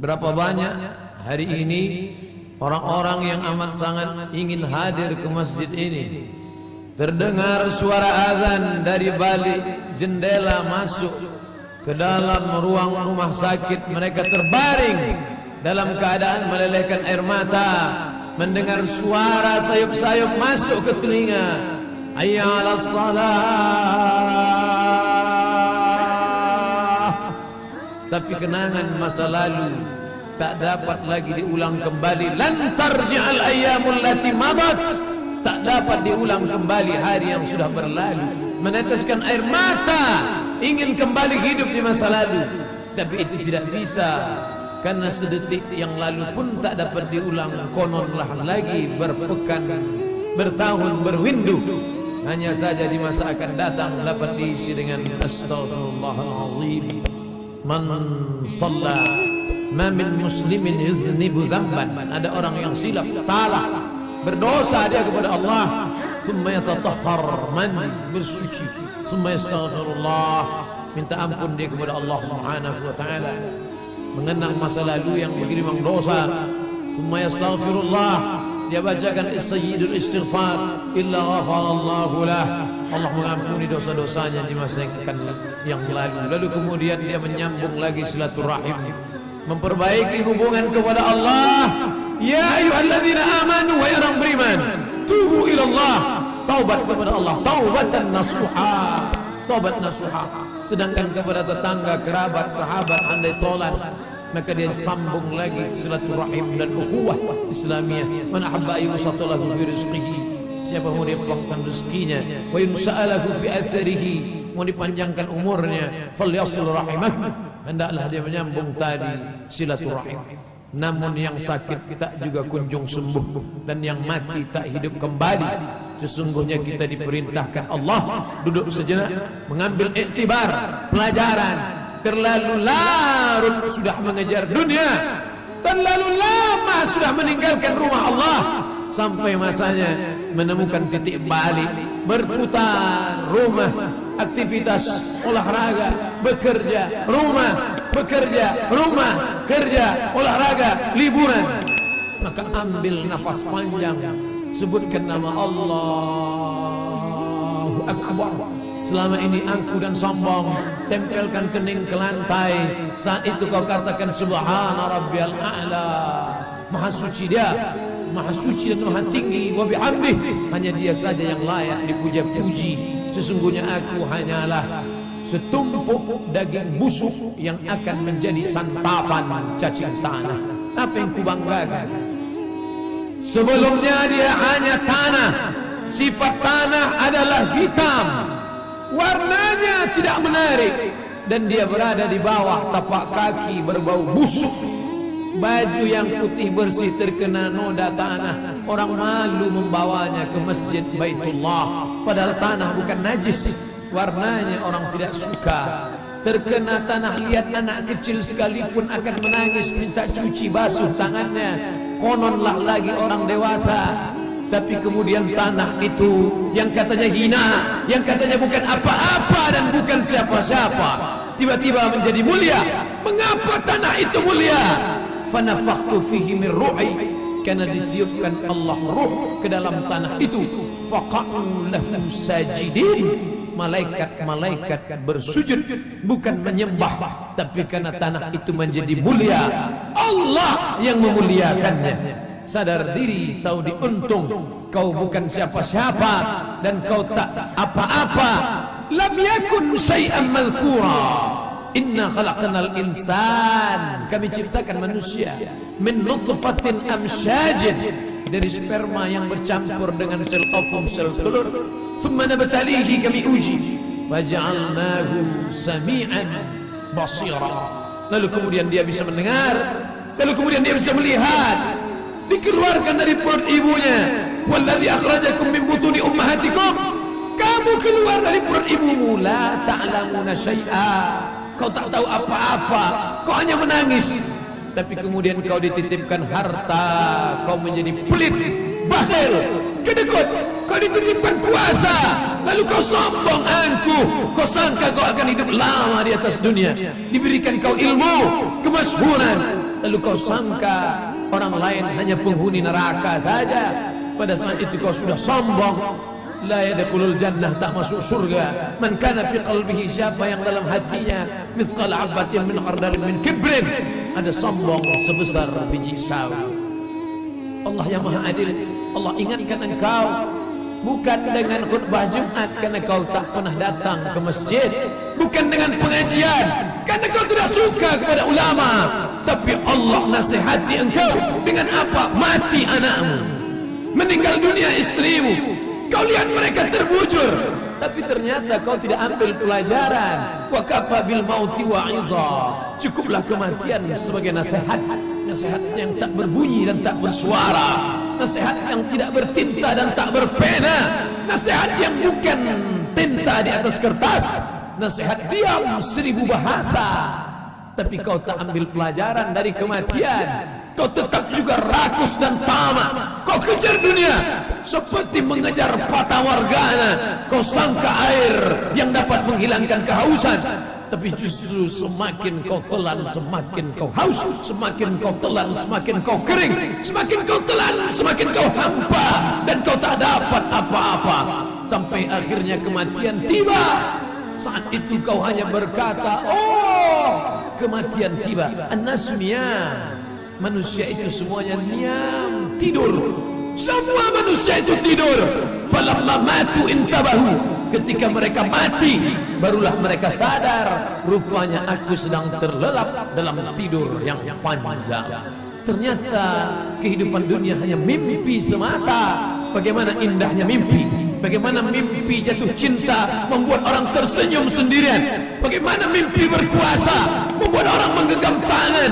Berapa banyak hari ini orang-orang yang amat sangat ingin hadir ke masjid ini. Terdengar suara azan dari balik jendela masuk ke dalam ruang rumah sakit. Mereka terbaring dalam keadaan melelehkan air mata, mendengar suara sayup-sayup masuk ke telinga. Hayya 'alas salah. Tapi kenangan masa lalu tak dapat lagi diulang kembali. Lan tarji'al ayyamul lati madat. Tak dapat diulang kembali hari yang sudah berlalu. Meneteskan air mata, ingin kembali hidup di masa lalu, tapi itu tidak bisa, karena sedetik yang lalu pun tak dapat diulang. Kononlah lagi berpekan, bertahun, berwindu. Hanya saja di masa akan datang dapat diisi dengan astaghfirullahalazim. Man shalla ma min muslimin yuznibu dzamban. Ada orang yang silap, salah, berdosa dia kepada Allah, summa yatatahhar, mandi, bersuci, summa yastaghfirullah, minta ampun dia kepada Allah Subhanahu wa taala, mengenang masa lalu yang begini memang dosa, summa yastaghfirullah, dia bacakan sayyidul istighfar, illa ghafarallahu lah, Allah mengampuni dosa-dosanya di masa yang lalu. Lalu kemudian dia menyambung lagi silaturahim, memperbaiki hubungan kepada Allah. Ya ayyuhalladzina amanu, wahai orang beriman, tubu ilallah, taubat kepada Allah, taubatan nasuha, taubat nasuha. Sedangkan kepada tetangga, kerabat, sahabat andai tolak, maka dia sambung lagi silaturahim dan ukhuwah Islamiyah. Man ahabba ayyusatalahu fi rizqihi, siapa mau dipanjangkan rezekinya, wa yunsa'alahu fi atharihi, mau dipanjangkan umurnya, falyasil rahimah, hendaklah dia menyambung tadi silaturahim. Namun yang sakit tak juga kunjung sembuh, dan yang mati tak hidup kembali. Sesungguhnya kita diperintahkan Allah duduk sejenak, mengambil iktibar, pelajaran. Terlalu larut sudah mengejar dunia, terlalu lama sudah meninggalkan rumah Allah, sampai masanya menemukan titik balik, berputar rumah, aktivitas olahraga, bekerja, rumah, bekerja, rumah, kerja, olahraga, liburan. Maka ambil nafas panjang, sebutkan nama Allahu Akbar. Selama ini angku dan sombong, tempelkan kening ke lantai. Saat itu kau katakan subhana rabbiyal a'la, maha suci dia, maha suci dan maha tinggi, wa bihamdih, hanya dia saja yang layak dipuja-puji. Sesungguhnya aku hanyalah setumpuk daging busuk yang akan menjadi santapan cacing tanah. Apa yang kubanggakan? Sebelumnya dia hanya tanah. Sifat tanah adalah hitam, warnanya tidak menarik, dan dia berada di bawah tapak kaki berbau busuk. Baju yang putih bersih terkena noda tanah, orang malu membawanya ke masjid Baitullah, padahal tanah bukan najis, warnanya orang tidak suka. Terkena tanah, lihat anak kecil sekalipun akan menangis minta cuci basuh tangannya, kononlah lagi orang dewasa. Tapi kemudian tanah itu yang katanya hina, yang katanya bukan apa-apa dan bukan siapa-siapa, tiba-tiba menjadi mulia. Mengapa tanah itu mulia? Fanafakhtu fihi min ruhi, karena ditiupkan Allah ruh ke dalam tanah itu. Faqa'u lahu sajidin, malaikat-malaikat bersujud, bukan menyembah, tapi karena tanah itu menjadi mulia, Allah yang memuliakannya. Sadar diri, tahu diuntung, kau bukan siapa-siapa dan kau tak apa-apa. Lam yakun syai'an madhkura. Inna khalaqnal insan, kami ciptakan manusia min nutfatin amsyajin, dari sperma yang bercampur dengan sel ovum, sel telur. Summa nabtalihi, kami uji, faja'alnahu sami'an basira, lalu kemudian dia bisa mendengar, lalu kemudian dia bisa melihat. Dikeluarkan dari perut ibunya. Walladzi akhrajakum min butuni ummahatikum, kamu keluar dari perut ibumu. La ta'lamuna syai'a, kau tak tahu apa-apa, kau hanya menangis. Tapi kemudian kau dititipkan harta, kau menjadi pelit, bakhil, kedekut. Kau dititipkan kuasa, lalu kau sombong, angkuh. Kau sangka kau akan hidup lama di atas dunia. Diberikan kau ilmu, kemasyhuran, lalu kau sangka orang lain hanya penghuni neraka saja. Pada saat itu kau sudah sombong. La yadkhulul jannah, tak masuk surga. Man kana fi qalbihi, siapa yang dalam hatinya mithqal habatin min khardalin min kibrin, ada sombong sebesar biji sawi. Allah yang Maha Adil, Allah ingatkan engkau bukan dengan khutbah Jumat karena kau tak pernah datang ke masjid, bukan dengan pengajian karena kau tidak suka kepada ulama, tapi Allah nasihati engkau dengan apa? Mati anakmu, meninggal dunia istrimu, kau lihat mereka terbujur, tapi ternyata kau tidak ambil pelajaran. Wa kafa bil mauti wa'iza, cukuplah kematian sebagai nasihat, nasihat yang tak berbunyi dan tak bersuara, nasihat yang tidak bertinta dan tak berpena, nasihat yang bukan tinta di atas kertas, nasihat diam 1000 bahasa. Tapi kau tak ambil pelajaran dari kematian, kau tetap juga rakus dan tamak. Kau kejar dunia seperti mengejar fata morgana. Kau sangka air yang dapat menghilangkan kehausan, tapi justru semakin kau telan semakin kau haus, semakin kau telan semakin kau kering, semakin kau telan semakin kau hampa, dan kau tak dapat apa-apa sampai akhirnya kematian tiba. Saat itu kau hanya berkata, oh kematian tiba. An-nasu niyam, manusia itu semuanya niam, tidur. Semua manusia itu tidur. Falamma matu intabahu, ketika mereka mati barulah mereka sadar, rupanya aku sedang terlelap dalam tidur yang panjang. Ternyata kehidupan dunia hanya mimpi semata. Bagaimana indahnya mimpi, bagaimana mimpi jatuh cinta membuat orang tersenyum sendirian, bagaimana mimpi berkuasa membuat orang menggenggam tangan,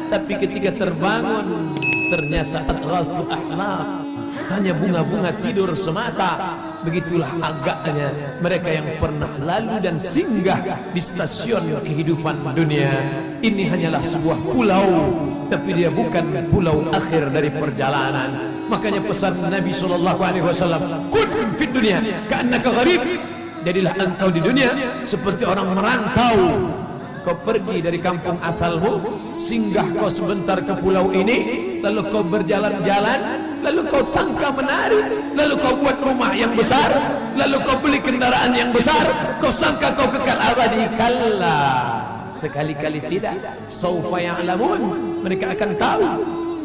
tapi ketika terbangun ternyata adghasu akhlaq, hanya bunga-bunga tidur semata. Begitulah agaknya mereka yang pernah lalu dan singgah di stasiun kehidupan dunia. Ini hanyalah sebuah pulau, tapi dia bukan pulau akhir dari perjalanan. Makanya pesan Nabi SAW, kun fid dunya ka'annaka gharib, jadilah engkau di dunia seperti orang merantau. Kau pergi dari kampung asalmu, singgah kau sebentar ke pulau ini, lalu kau berjalan-jalan, lalu kau sangka menarik, lalu kau buat rumah yang besar, lalu kau beli kendaraan yang besar, kau sangka kau kekal abadi. Kalla, sekali-kali tidak. Saufa ya'lamun, mereka akan tahu.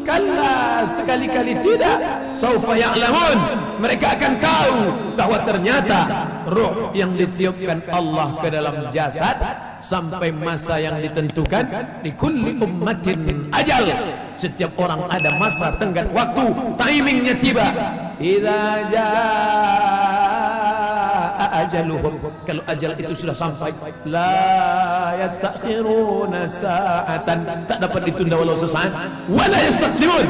Kalla, sekali-kali tidak. Saufa ya'lamun, mereka akan tahu bahwa ternyata ruh yang ditiupkan Allah ke dalam jasad sampai masa yang ditentukan. Di kulli ummatin ajal, setiap orang ada masa tenggat waktu, timingnya tiba. Idza jaa ajaluhum, kalau ajal itu sudah sampai, la yastakhiruna sa'atan, tak dapat ditunda walau sesaat, wala yastaqdimun.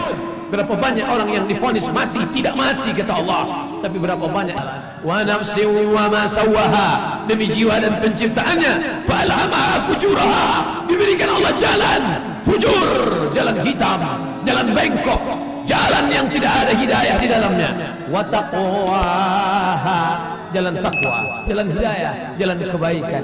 Berapa banyak orang yang divonis mati, tidak mati kata Allah, tapi berapa banyak. Wa nafsin wa ma sawaha, demi jiwa dan penciptaannya. Fa alhamaha fujuraha, diberikan Allah jalan fujur, jalan hitam, jalan bengkok, jalan yang tidak ada hidayah di dalamnya. Wa taqwaha, jalan takwa, jalan hidayah, jalan kebaikan.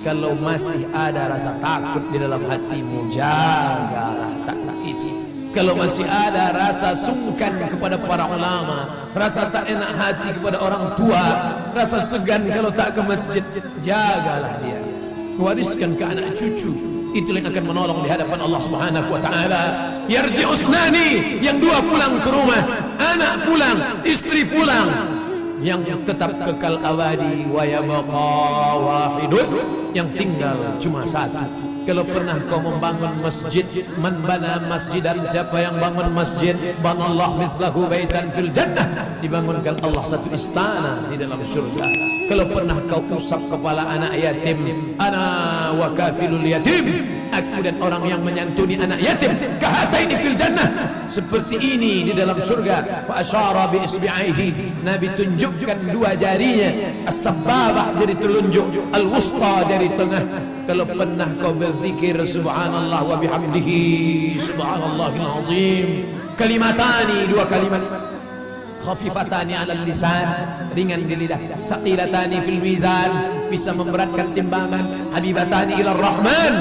Kalau masih ada rasa takut di dalam hatimu, jagalah takut itu. Kalau masih ada rasa sungkan kepada para ulama, rasa tak enak hati kepada orang tua, rasa segan kalau tak ke masjid, jagalah dia, wariskan ke anak cucu. Itulah yang akan menolong di hadapan Allah Subhanahu wa taala. Yarji'u usnani, yang dua pulang ke rumah, anak pulang, istri pulang, yang tetap kekal abadi. Wa yabqa wahidun, yang tinggal cuma satu. Kalau pernah kau membangun masjid, man bana masjidan, siapa yang bangun masjid, banallah mithlahu baitan fil jannah, dibangunkan Allah satu istana di dalam surga. Kalau pernah kau usap kepala anak yatim, ana wa kafilul yatim, aku dan orang yang menyantuni anak yatim, kahataini fil jannah, seperti ini di dalam surga. Fa asyara bi isbi'aihi, Nabi tunjukkan dua jarinya, as-sababah jari telunjuk, al-wusta jari tengah. Kalau pernah kau berzikir subhanallah wa bihamdihi subhanallahil azim, kalimatani, dua kalimat, khafifatani 'alal lisan, ringan di lidah, saqilatani fil mizan, bisa memberatkan timbangan, habibatani ilar rahman,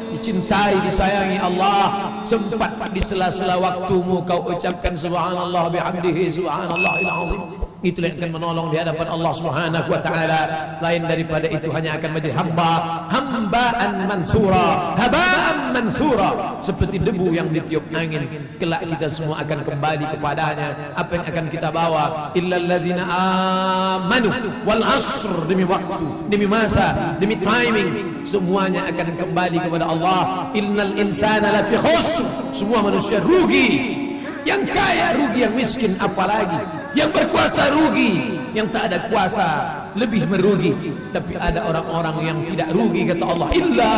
dicintai disayangi Allah, sempat di sela-sela waktumu kau ucapkan subhanallah bihamdihi subhanallahil azim. Itulah yang akan menolong di hadapan Allah Subhanahu wa taala. Lain daripada itu hanya akan menjadi hambaan mansura, habaan mansura, seperti debu yang ditiup angin. Kelak kita semua akan kembali kepadanya. Apa yang akan kita bawa? Illal ladzina amanu wal asr, demi waktu, demi masa, demi timing, semuanya akan kembali kepada Allah. Innal insana lafi khusr, semua manusia rugi. Yang kaya rugi, yang miskin apalagi, yang berkuasa rugi, yang tak ada kuasa lebih merugi. Tapi ada orang-orang yang tidak rugi kata Allah, illa,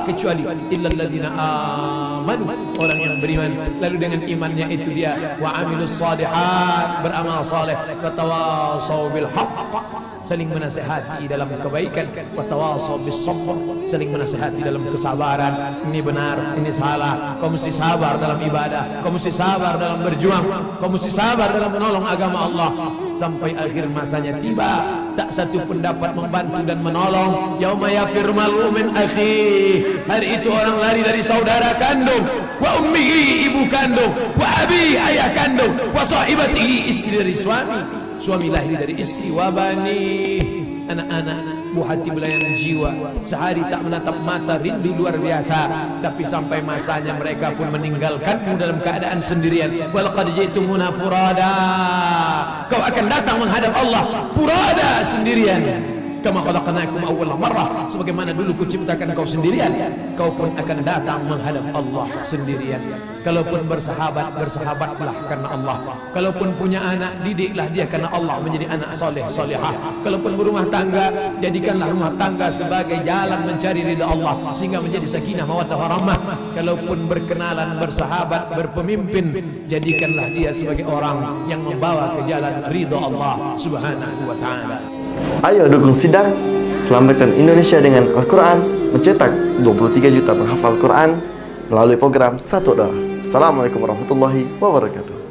kecuali illal ladzina amanu, orang yang beriman. Lalu dengan imannya itu dia wa amilus shalihat, beramal saleh, wa tawassaw bil haqq, saling menasihati dalam kebaikan, wa tawassaw bis sabr, saling menasihati dalam kesabaran. Ini benar, ini salah. Kau mesti sabar dalam ibadah, kau mesti sabar dalam berjuang, kau mesti sabar dalam menolong agama Allah. Sampai akhir masanya tiba, tak satu pun dapat membantu dan menolong. Yauma yafirru mar'u min akhihi, hari itu orang lari dari saudara kandung, wa ummihi, ibu kandung, wa abi, ayah kandung, wa sahibatihi, istri dari suami, suami lahir dari istri, wa bani, anak-anak. Buah hati belayan jiwa, sehari tak menatap mata, rindu luar biasa. Tapi sampai masanya mereka pun meninggalkanmu dalam keadaan sendirian. Walaqad ji'tumuna furada, kau akan datang menghadap Allah furada, sendirian. Kama khalaqnakum awwala marrah, sebagaimana dulu kuciptakan kau sendirian, kau pun akan datang menghadap Allah sendirian. Kalaupun bersahabat, bersahabatlah karena Allah. Kalaupun punya anak, didiklah dia karena Allah menjadi anak soleh solehah. Kalaupun berumah tangga, jadikanlah rumah tangga sebagai jalan mencari ridha Allah, sehingga menjadi sakinah mawaddah warahmah. Kalaupun berkenalan, bersahabat, berpemimpin, jadikanlah dia sebagai orang yang membawa ke jalan ridha Allah Subhanahu wa taala. Ayo dukung Sidang, selamatkan Indonesia dengan Al-Quran, mencetak 23 juta penghafal Quran melalui program Satu Doa. Assalamualaikum warahmatullahi wabarakatuh.